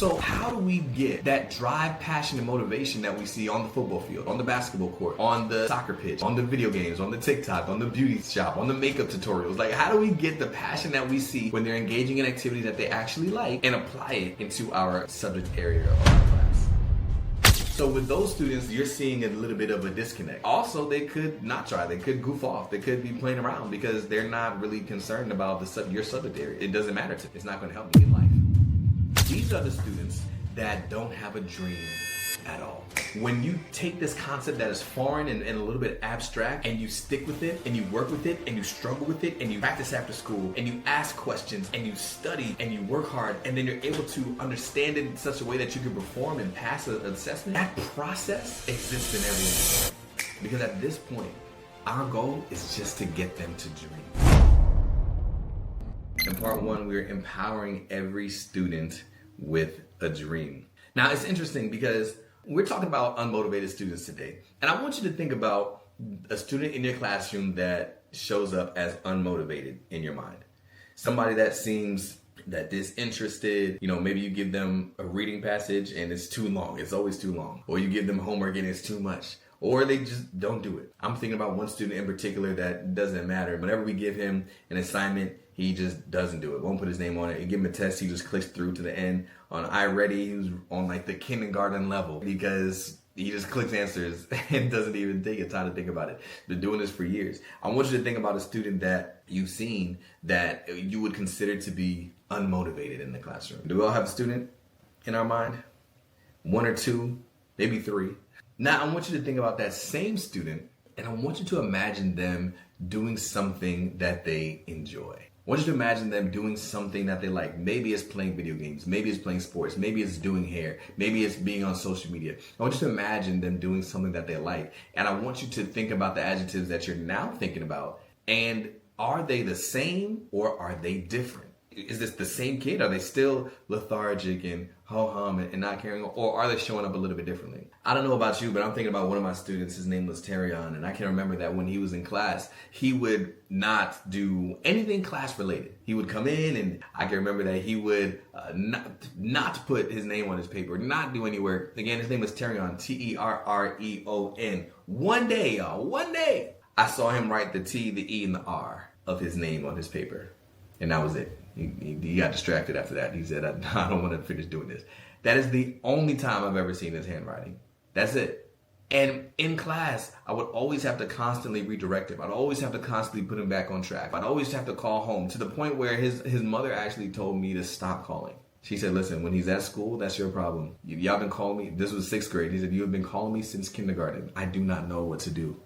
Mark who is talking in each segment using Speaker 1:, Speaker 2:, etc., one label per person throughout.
Speaker 1: So how do we get that drive, passion, and motivation that we see on the football field, on the basketball court, on the soccer pitch, on the video games, on the TikTok, on the beauty shop, on the makeup tutorials? Like, how do we get the passion that we see when they're engaging in activity that they actually like and apply it into our subject area of our class? So with those students, you're seeing a little bit of a disconnect. Also, they could not try. They could goof off. They could be playing around because they're not really concerned about your subject area. It doesn't matter to them. It's not going to help me in life. These are the students that don't have a dream at all. When you take this concept that is foreign and a little bit abstract and you stick with it and you work with it and you struggle with it and you practice after school and you ask questions and you study and you work hard and then you're able to understand it in such a way that you can perform and pass an assessment, that process exists in everyone. Because at this point, our goal is just to get them to dream. In part one, we're empowering every student with a dream. Now, it's interesting because we're talking about unmotivated students today. And I want you to think about a student in your classroom that shows up as unmotivated in your mind. Somebody that seems that disinterested, maybe you give them a reading passage and it's too long. It's always too long. Or you give them homework and it's too much. Or they just don't do it. I'm thinking about one student in particular that doesn't matter. Whenever we give him an assignment, he just doesn't do it. Won't put his name on it. You give him a test, he just clicks through to the end. On iReady, he was on like the kindergarten level because he just clicks answers and doesn't even take a time to think about it. Been doing this for years. I want you to think about a student that you've seen that you would consider to be unmotivated in the classroom. Do we all have a student in our mind? One or two, maybe three. Now, I want you to think about that same student and I want you to imagine them doing something that they enjoy. I want you to imagine them doing something that they like. Maybe it's playing video games. Maybe it's playing sports. Maybe it's doing hair. Maybe it's being on social media. I want you to imagine them doing something that they like. And I want you to think about the adjectives that you're now thinking about. And are they the same or are they different? Is this the same kid? Are they still lethargic and ho-hum and not caring? Or are they showing up a little bit differently? I don't know about you, but I'm thinking about one of my students. His name was Terrion. And I can remember that when he was in class, he would not do anything class related. He would come in and I can remember that he would not put his name on his paper, not do any work. Again, his name was Terrion, T-E-R-R-E-O-N. One day, I saw him write the T, the E, and the R of his name on his paper. And that was it. He got distracted after that. He said, I don't want to finish doing this. That is the only time I've ever seen his handwriting. That's it. And in class, I would always have to constantly redirect him. I'd always have to constantly put him back on track. I'd always have to call home to the point where his mother actually told me to stop calling. She said, listen, when he's at school, that's your problem. Y'all been calling me. This was 6th grade. He said, you have been calling me since kindergarten. I do not know what to do.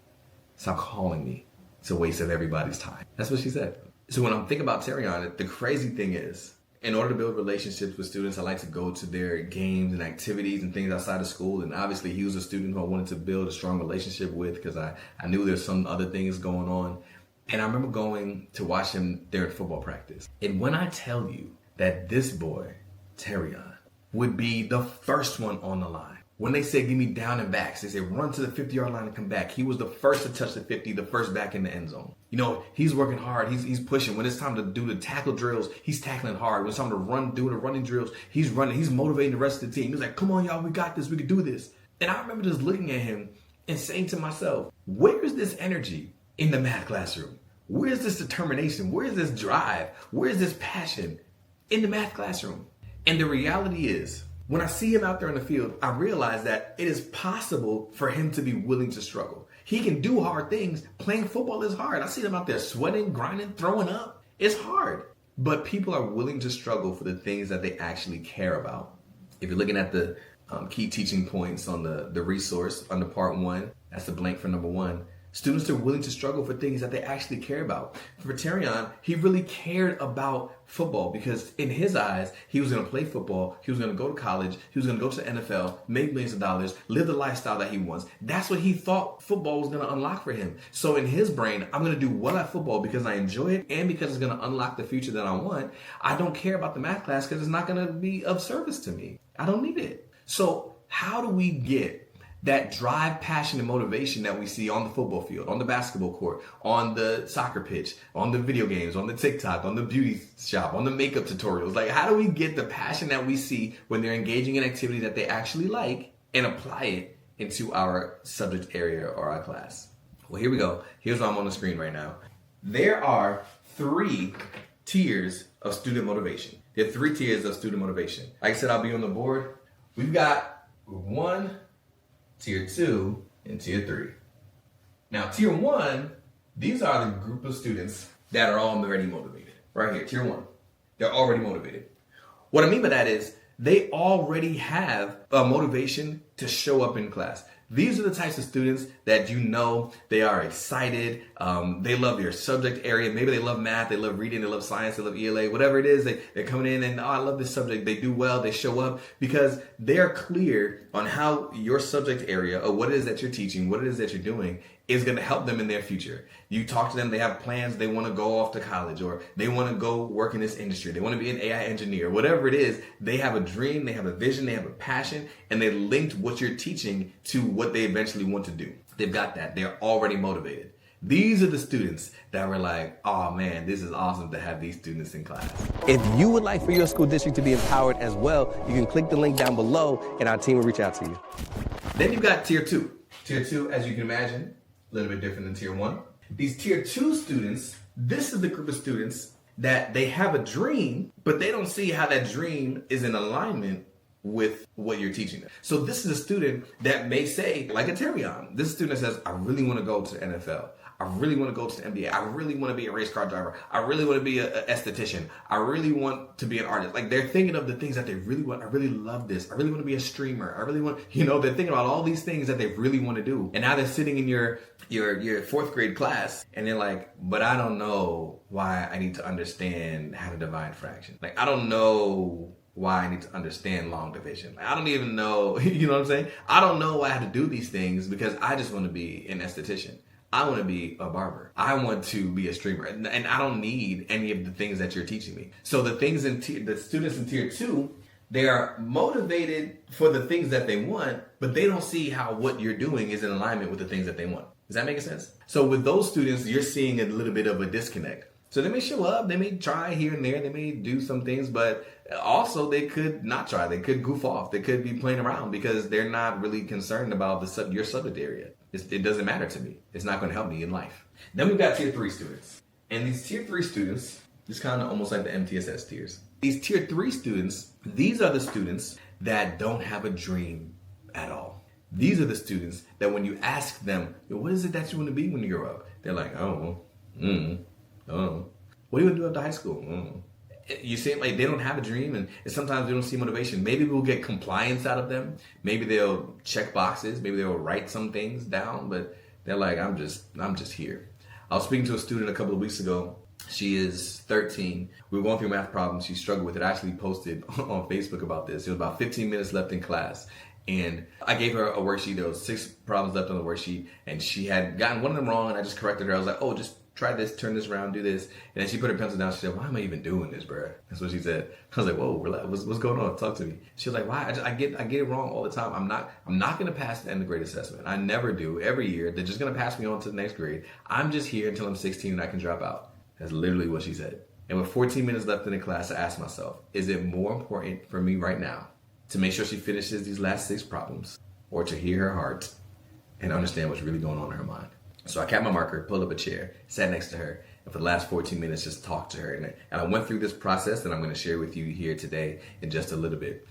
Speaker 1: Stop calling me. It's a waste of everybody's time. That's what she said. So when I'm thinking about Terrion, the crazy thing is, in order to build relationships with students, I like to go to their games and activities and things outside of school. And obviously he was a student who I wanted to build a strong relationship with because I knew there's some other things going on. And I remember going to watch him there at football practice. And when I tell you that this boy, Terrion, would be the first one on the line. When they said, give me down and backs, they said, run to the 50-yard line and come back. He was the first to touch the 50, the first back in the end zone. He's working hard. He's pushing. When it's time to do the tackle drills, he's tackling hard. When it's time to do the running drills, he's running. He's motivating the rest of the team. He's like, come on, y'all, we got this. We can do this. And I remember just looking at him and saying to myself, where is this energy in the math classroom? Where is this determination? Where is this drive? Where is this passion in the math classroom? And the reality is, when I see him out there in the field, I realize that it is possible for him to be willing to struggle. He can do hard things. Playing football is hard. I see him out there sweating, grinding, throwing up. It's hard. But people are willing to struggle for the things that they actually care about. If you're looking at the key teaching points on the resource under part 1, that's the blank for number 1. Students are willing to struggle for things that they actually care about. For Terrion, he really cared about football because in his eyes, he was going to play football. He was going to go to college. He was going to go to the NFL, make millions of dollars, live the lifestyle that he wants. That's what he thought football was going to unlock for him. So in his brain, I'm going to do well at football because I enjoy it and because it's going to unlock the future that I want. I don't care about the math class because it's not going to be of service to me. I don't need it. So how do we get that drive, passion, and motivation that we see on the football field, on the basketball court, on the soccer pitch, on the video games, on the TikTok, on the beauty shop, on the makeup tutorials. Like, how do we get the passion that we see when they're engaging in activity that they actually like and apply it into our subject area or our class? Well, here we go. Here's what I'm on the screen right now. There are 3 tiers of student motivation. There are 3 tiers of student motivation. Like I said, I'll be on the board. We've got 1, Tier 2, and Tier 3. Now, Tier 1, these are the group of students that are already motivated. Right here, Tier 1. They're already motivated. What I mean by that is they already have a motivation to show up in class. These are the types of students that you know they are excited. They love your subject area. Maybe they love math, they love reading, they love science, they love ELA, whatever it is. They're coming in and, oh, I love this subject. They do well, they show up because they're clear on how your subject area or what it is that you're teaching, what it is that you're doing is going to help them in their future. You talk to them, they have plans, they want to go off to college or they want to go work in this industry. They want to be an AI engineer, whatever it is. They have a dream, they have a vision, they have a passion, and they linked what you're teaching to what they eventually want to do. They've got that. They're already motivated. These are the students that were like, oh man, this is awesome to have these students in class.
Speaker 2: If you would like for your school district to be empowered as well, you can click the link down below and our team will reach out to you.
Speaker 1: Then you've got Tier 2. Tier 2, as you can imagine, a little bit different than Tier 1. These Tier 2 students, this is the group of students that they have a dream, but they don't see how that dream is in alignment with what you're teaching them. So this is a student that may say, like a Terrion, this student says, I really want to go to the NFL. I really want to go to the NBA. I really want to be a race car driver. I really want to be an esthetician. I really want to be an artist. Like they're thinking of the things that they really want. I really love this. I really want to be a streamer. I really want, they're thinking about all these things that they really want to do. And now they're sitting in your 4th grade class and they're like, but I don't know why I need to understand how to divide fraction. Like, I don't know why I need to understand long division. Like, I don't even know, you know what I'm saying? I don't know why I have to do these things because I just want to be an esthetician. I want to be a barber. I want to be a streamer. And I don't need any of the things that you're teaching me. So the things the students in Tier 2, they are motivated for the things that they want, but they don't see how what you're doing is in alignment with the things that they want. Does that make sense? So with those students, you're seeing a little bit of a disconnect. So they may show up, they may try here and there, they may do some things, but also they could not try. They could goof off. They could be playing around because they're not really concerned about your subject area. It doesn't matter to me. It's not going to help me in life. Then we've got Tier 3 students. And these Tier 3 students, it's kind of almost like the MTSS tiers. These Tier 3 students, these are the students that don't have a dream at all. These are the students that when you ask them, what is it that you want to be when you grow up? They're like, I don't know. What do you want to do after high school? You see, like they don't have a dream and sometimes they don't see motivation. Maybe we'll get compliance out of them. Maybe they'll check boxes. Maybe they'll write some things down, but they're like, I'm just here. I was speaking to a student a couple of weeks ago. She is 13. We were going through math problems. She struggled with it. I actually posted on Facebook about this. It was about 15 minutes left in class. And I gave her a worksheet. There was 6 problems left on the worksheet. And she had gotten one of them wrong. And I just corrected her. I was like, oh, just try this, turn this around, do this. And then she put her pencil down. She said, why am I even doing this, bro? That's what she said. I was like, whoa, relax. What's going on? Talk to me. She was like, why? I get it wrong all the time. I'm not going to pass the end of grade assessment. I never do. Every year, they're just going to pass me on to the next grade. I'm just here until I'm 16 and I can drop out. That's literally what she said. And with 14 minutes left in the class, I asked myself, is it more important for me right now to make sure she finishes these last 6 problems or to hear her heart and understand what's really going on in her mind? So I capped my marker, pulled up a chair, sat next to her, and for the last 14 minutes just talked to her. And I went through this process that I'm going to share with you here today in just a little bit.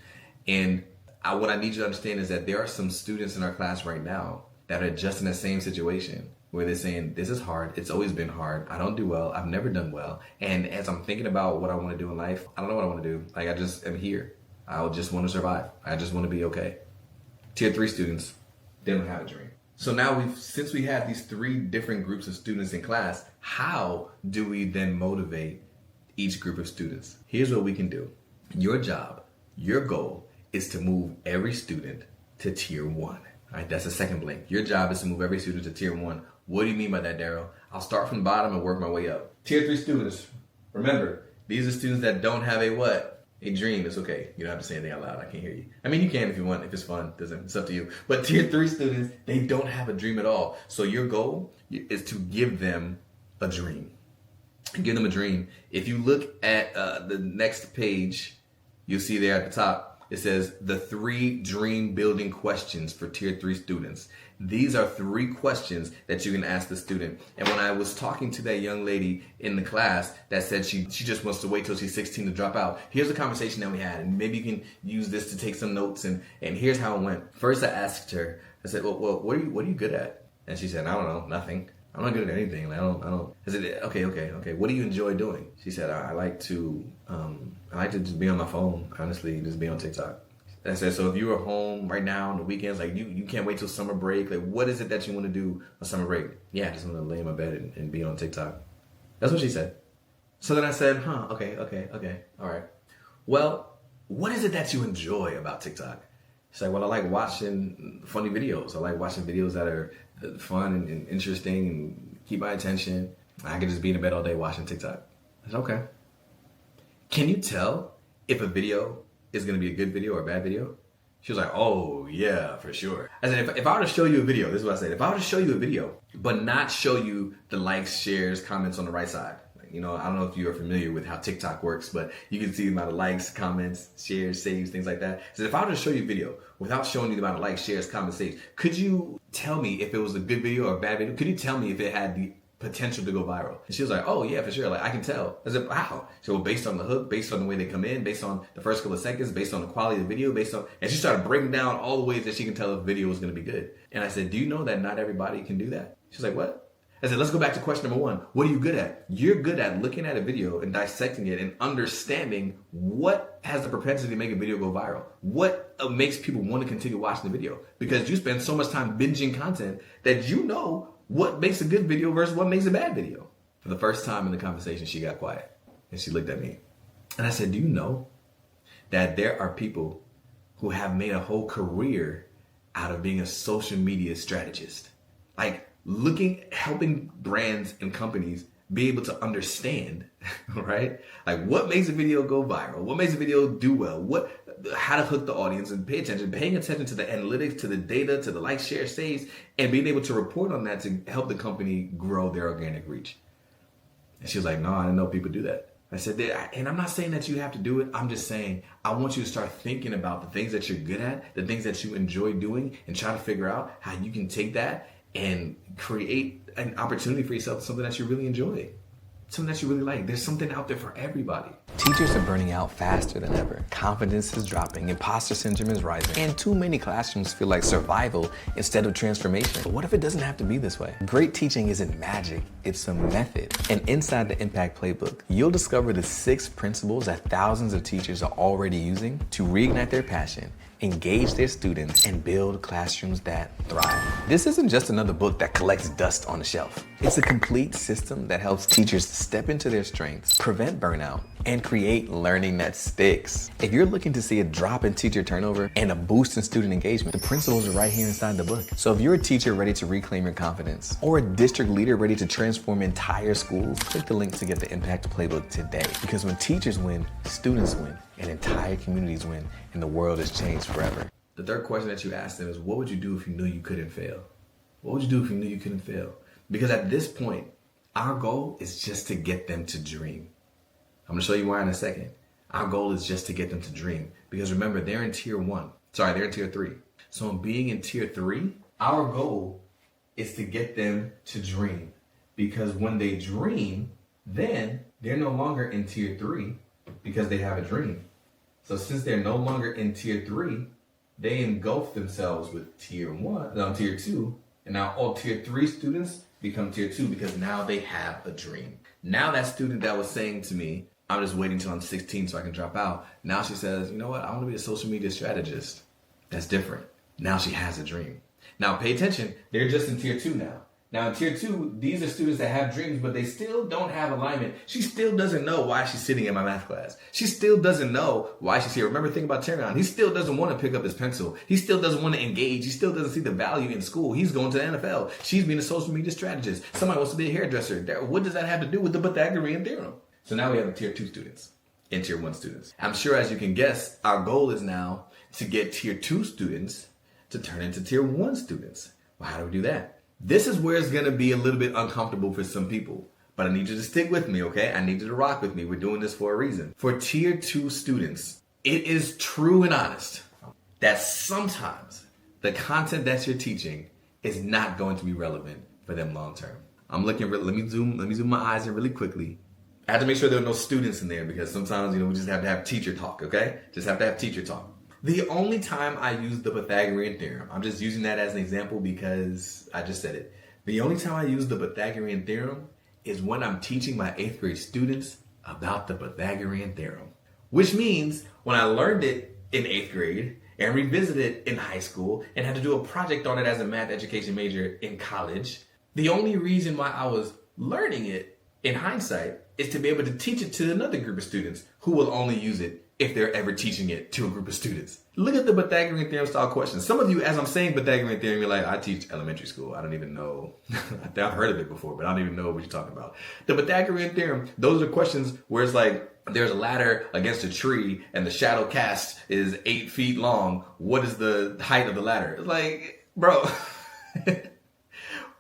Speaker 1: And what I need you to understand is that there are some students in our class right now that are just in the same situation where they're saying, this is hard. It's always been hard. I don't do well. I've never done well. And as I'm thinking about what I want to do in life, I don't know what I want to do. Like, I just am here. I just want to survive. I just want to be okay. Tier 3 students, they don't have a dream. So now since we have these 3 different groups of students in class, how do we then motivate each group of students? Here's what we can do. Your job, your goal is to move every student to Tier 1. All right, that's the second blank. Your job is to move every student to Tier 1. What do you mean by that, Daryl? I'll start from the bottom and work my way up. Tier 3 students, remember, these are students that don't have a what? A dream is okay. You don't have to say anything out loud. I can't hear you. I mean, you can if you want, if it's fun. It's up to you. But tier 3 students, they don't have a dream at all. So your goal is to give them a dream. Give them a dream. If you look at the next page, you'll see there at the top, it says the 3 dream building questions for tier 3 students. These are 3 questions that you can ask the student. And when I was talking to that young lady in the class that said she just wants to wait till she's 16 to drop out, here's the conversation that we had. And maybe you can use this to take some notes. And here's how it went. First, I asked her, I said, well, what are you good at? And she said, I don't know, nothing. I'm not good at anything. I don't. I said, okay. What do you enjoy doing? She said, I like to just be on my phone, honestly, just be on TikTok. And I said, so if you were home right now on the weekends, like you can't wait till summer break. Like, what is it that you want to do on summer break? Yeah, I just want to lay in my bed and be on TikTok. That's what she said. So then I said, okay. All right. Well, what is it that you enjoy about TikTok? She's like, well, I like watching funny videos. I like watching videos that are fun and interesting and keep my attention. I could just be in bed all day watching TikTok. I said, okay. Can you tell if a video is going to be a good video or a bad video? She was like, oh, yeah, for sure. I said, if I were to show you a video, this is what I said. If I were to show you a video, but not show you the likes, shares, comments on the right side. You know, I don't know if you are familiar with how TikTok works, but you can see the amount of likes, comments, shares, saves, things like that. So if I were to show you a video without showing you the amount of likes, shares, comments, saves, could you tell me if it was a good video or a bad video? Could you tell me if it had the potential to go viral? And she was like, oh yeah, for sure. Like, I can tell. I said, wow. So well, based on the hook, based on the way they come in, based on the first couple of seconds, based on the quality of the video, and she started breaking down all the ways that she can tell if a video was going to be good. And I said, do you know that not everybody can do that? She's like, what? I said, let's go back to question number 1. What are you good at? You're good at looking at a video and dissecting it and understanding what has the propensity to make a video go viral. What makes people want to continue watching the video? Because you spend so much time binging content that you know what makes a good video versus what makes a bad video. For the first time in the conversation, she got quiet and she looked at me. And I said, do you know that there are people who have made a whole career out of being a social media strategist? Like, helping brands and companies be able to understand, right? Like, what makes a video go viral? What makes a video do well? How to hook the audience and paying attention to the analytics, to the data, to the like, share, saves, and being able to report on that to help the company grow their organic reach. And she was like, no, I didn't know people do that. I said, and I'm not saying that you have to do it. I'm just saying, I want you to start thinking about the things that you're good at, the things that you enjoy doing, and try to figure out how you can take that and create an opportunity for yourself, something that you really enjoy, something that you really like. There's something out there for everybody.
Speaker 2: Teachers are burning out faster than ever. Confidence is dropping, imposter syndrome is rising, and too many classrooms feel like survival instead of transformation. But what if it doesn't have to be this way? Great teaching isn't magic, it's a method. And inside the Impact Playbook, you'll discover the 6 principles that thousands of teachers are already using to reignite their passion, engage their students, and build classrooms that thrive. This isn't just another book that collects dust on the shelf. It's a complete system that helps teachers step into their strengths, prevent burnout, and create learning that sticks. If you're looking to see a drop in teacher turnover and a boost in student engagement, the principles are right here inside the book. So if you're a teacher ready to reclaim your confidence, or a district leader ready to transform entire schools, click the link to get the Impact Playbook today. Because when teachers win, students win, and entire communities win, and the world is changed forever.
Speaker 1: The third question that you asked them is, what would you do if you knew you couldn't fail? What would you do if you knew you couldn't fail? Because at this point, our goal is just to get them to dream. I'm going to show you why in a second. Our goal is just to get them to dream. Because remember, they're in tier 3. So being in tier 3, our goal is to get them to dream. Because when they dream, then they're no longer in tier 3 because they have a dream. So since they're no longer in tier 3, they engulf themselves with tier 2, and now all tier 3 students become tier 2 because now they have a dream. Now that student that was saying to me, I'm just waiting till I'm 16 so I can drop out, now she says, you know what, I want to be a social media strategist. That's different. Now she has a dream. Now pay attention, they're just in tier 2 now. Now in tier 2, these are students that have dreams, but they still don't have alignment. She still doesn't know why she's sitting in my math class. She still doesn't know why she's here. Remember, think about Tyrion. He still doesn't want to pick up his pencil. He still doesn't want to engage. He still doesn't see the value in school. He's going to the NFL. She's being a social media strategist. Somebody wants to be a hairdresser. What does that have to do with the Pythagorean theorem? So now we have the tier 2 students. in tier 1 students. I'm sure, as you can guess, our goal is now to get tier 2 students to turn into tier 1 students. Well, how do we do that? This is where it's going to be a little bit uncomfortable for some people, but I need you to stick with me, okay? I need you to rock with me. We're doing this for a reason. For tier 2 students, it is true and honest that sometimes the content that you're teaching is not going to be relevant for them long term. I'm looking, let me zoom my eyes in really quickly. I have to make sure there are no students in there because sometimes, we just have to have teacher talk, okay? Just have to have teacher talk. The only time I use the Pythagorean theorem, I'm just using that as an example because I just said it. The only time I use the Pythagorean theorem is when I'm teaching my 8th grade students about the Pythagorean theorem. Which means when I learned it in 8th grade and revisited it in high school and had to do a project on it as a math education major in college, the only reason why I was learning it in hindsight is to be able to teach it to another group of students who will only use it if they're ever teaching it to a group of students. Look at the Pythagorean theorem style questions. Some of you, as I'm saying Pythagorean theorem, you're like, I teach elementary school. I don't even know. I've heard of it before, but I don't even know what you're talking about. The Pythagorean theorem, those are questions where it's like, there's a ladder against a tree and the shadow cast is 8 feet long. What is the height of the ladder? It's like, bro,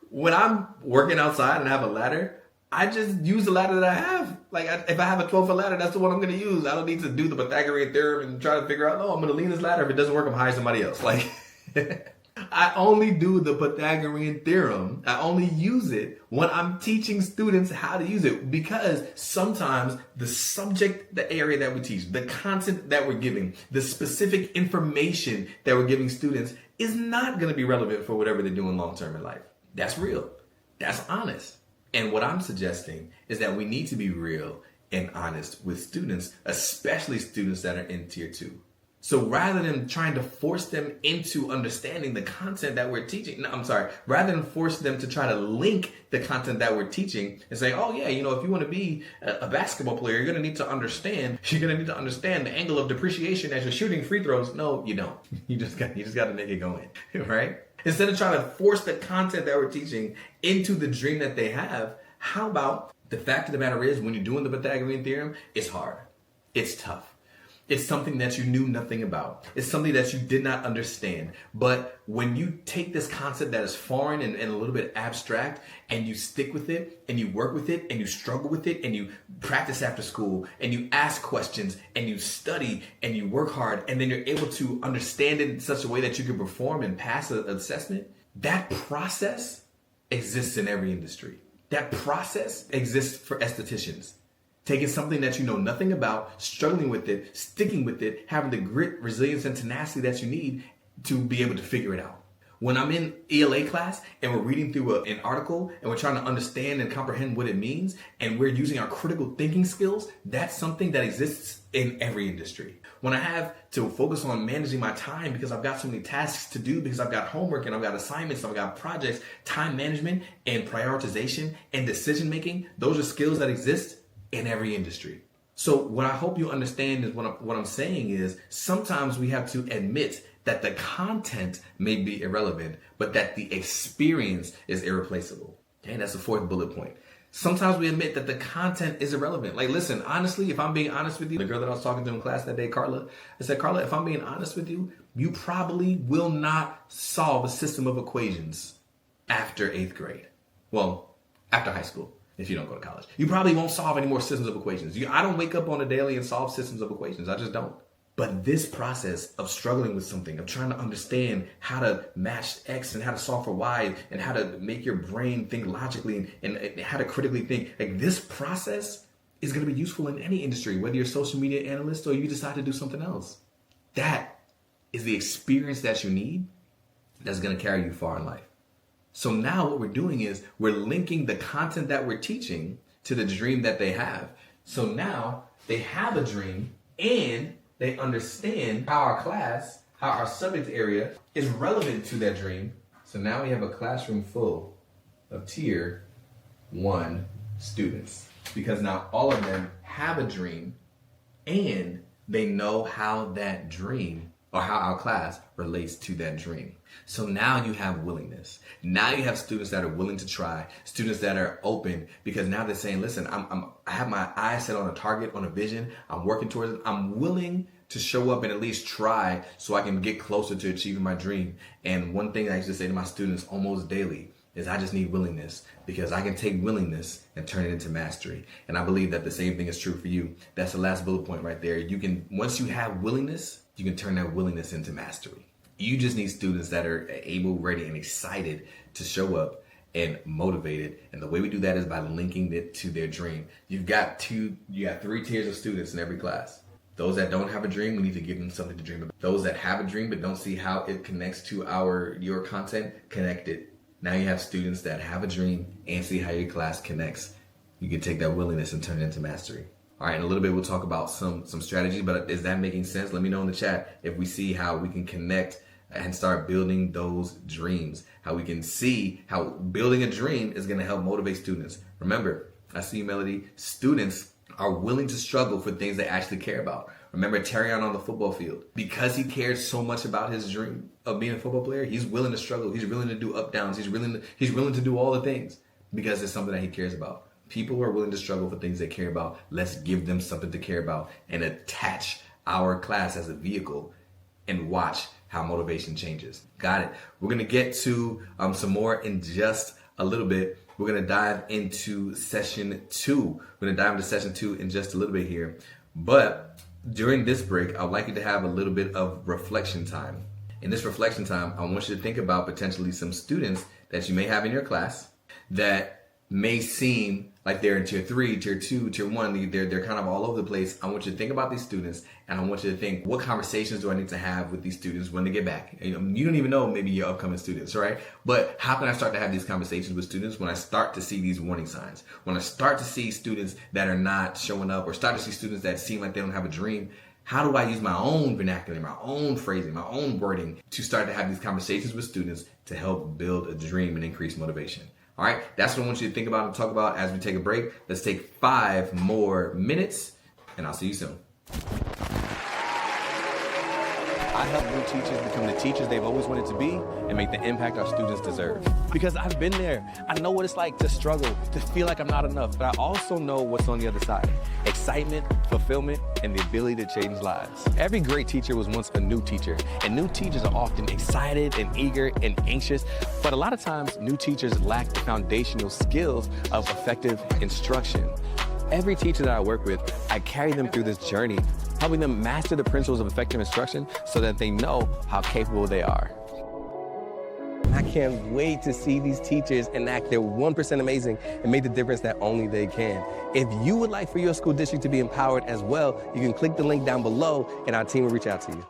Speaker 1: when I'm working outside and I have a ladder, I just use the ladder that I have. Like, if I have a 12-foot ladder, that's the one I'm going to use. I don't need to do the Pythagorean theorem and try to figure out, no, I'm going to lean this ladder. If it doesn't work, I'm hiring somebody else. Like, I only do the Pythagorean theorem. I only use it when I'm teaching students how to use it, because sometimes the subject, the area that we teach, the content that we're giving, the specific information that we're giving students is not going to be relevant for whatever they're doing long-term in life. That's real. That's honest. And what I'm suggesting is that we need to be real and honest with students, especially students that are in tier 2. So rather than trying to force them into understanding the content that we're teaching, rather than force them to try to link the content that we're teaching and say, oh yeah, if you want to be a basketball player, you're going to need to understand the angle of depreciation as you're shooting free throws. No, you don't. You just got to make it go in, right? Instead of trying to force the content that we're teaching into the dream that they have, how about the fact of the matter is, when you're doing the Pythagorean theorem, it's hard. It's tough. It's something that you knew nothing about. It's something that you did not understand. But when you take this concept that is foreign and a little bit abstract, and you stick with it and you work with it and you struggle with it and you practice after school and you ask questions and you study and you work hard, and then you're able to understand it in such a way that you can perform and pass an assessment, that process exists in every industry. That process exists for estheticians. Taking something that you know nothing about, struggling with it, sticking with it, having the grit, resilience, and tenacity that you need to be able to figure it out. When I'm in ELA class and we're reading through an article and we're trying to understand and comprehend what it means, and we're using our critical thinking skills, that's something that exists in every industry. When I have to focus on managing my time because I've got so many tasks to do, because I've got homework and I've got assignments, I've got projects, time management and prioritization and decision making, those are skills that exist in every industry. So what I hope you understand is what I'm saying is, sometimes we have to admit that the content may be irrelevant, but that the experience is irreplaceable. Okay, that's the 4th bullet point. Sometimes we admit that the content is irrelevant. Like, listen, honestly, if I'm being honest with you, the girl that I was talking to in class that day, Carla, I said, Carla, if I'm being honest with you, you probably will not solve a system of equations after 8th grade. Well, after high school. If you don't go to college, you probably won't solve any more systems of equations. I don't wake up on a daily and solve systems of equations. I just don't. But this process of struggling with something, of trying to understand how to match X and how to solve for Y and how to make your brain think logically and how to critically think, like, this process is going to be useful in any industry, whether you're a social media analyst or you decide to do something else. That is the experience that you need that's going to carry you far in life. So now what we're doing is we're linking the content that we're teaching to the dream that they have. So now they have a dream and they understand how our class, how our subject area is relevant to that dream. So now we have a classroom full of tier 1 students, because now all of them have a dream and they know how that dream or how our class relates to that dream. So now you have willingness. Now you have students that are willing to try, students that are open, because now they're saying, listen, I have my eyes set on a target, on a vision. I'm working towards it. I'm willing to show up and at least try so I can get closer to achieving my dream. And one thing I used to say to my students almost daily is I just need willingness, because I can take willingness and turn it into mastery. And I believe that the same thing is true for you. That's the last bullet point right there. You can, once you have willingness, you can turn that willingness into mastery. You just need students that are able, ready, and excited to show up and motivated. And the way we do that is by linking it to their dream. You got 3 tiers of students in every class. Those that don't have a dream, we need to give them something to dream about. Those that have a dream but don't see how it connects to your content, connect it. Now you have students that have a dream and see how your class connects. You can take that willingness and turn it into mastery. All right, in a little bit, we'll talk about some strategies, but is that making sense? Let me know in the chat if we see how we can connect and start building those dreams, how we can see how building a dream is going to help motivate students. Remember, I see you, Melody, students are willing to struggle for things they actually care about. Remember Terrion on the football field. Because he cared so much about his dream of being a football player, he's willing to struggle. He's willing to do up downs. He's willing to do all the things because it's something that he cares about. People are willing to struggle for things they care about. Let's give them something to care about and attach our class as a vehicle and watch how motivation changes. Got it. We're going to get to some more in just a little bit. We're going to dive into session 2. We're going to dive into session 2 in just a little bit here. But during this break, I'd like you to have a little bit of reflection time. In this reflection time, I want you to think about potentially some students that you may have in your class that may seem like they're in tier 3, tier 2, tier 1. They're kind of all over the place. I want you to think about these students, and I want you to think, what conversations do I need to have with these students when they get back? You don't even know maybe your upcoming students, right? But how can I start to have these conversations with students when I start to see these warning signs? When I start to see students that are not showing up, or start to see students that seem like they don't have a dream? How do I use my own vernacular, my own phrasing, my own wording to start to have these conversations with students to help build a dream and increase motivation? All right, that's what I want you to think about and talk about as we take a break. Let's take 5 more minutes, and I'll see you soon.
Speaker 2: I help new teachers become the teachers they've always wanted to be and make the impact our students deserve. Because I've been there. I know what it's like to struggle, to feel like I'm not enough, but I also know what's on the other side. Excitement, fulfillment, and the ability to change lives. Every great teacher was once a new teacher, and new teachers are often excited and eager and anxious, but a lot of times new teachers lack the foundational skills of effective instruction. Every teacher that I work with, I carry them through this journey, helping them master the principles of effective instruction so that they know how capable they are. I can't wait to see these teachers enact their 1% amazing and make the difference that only they can. If you would like for your school district to be empowered as well, you can click the link down below and our team will reach out to you.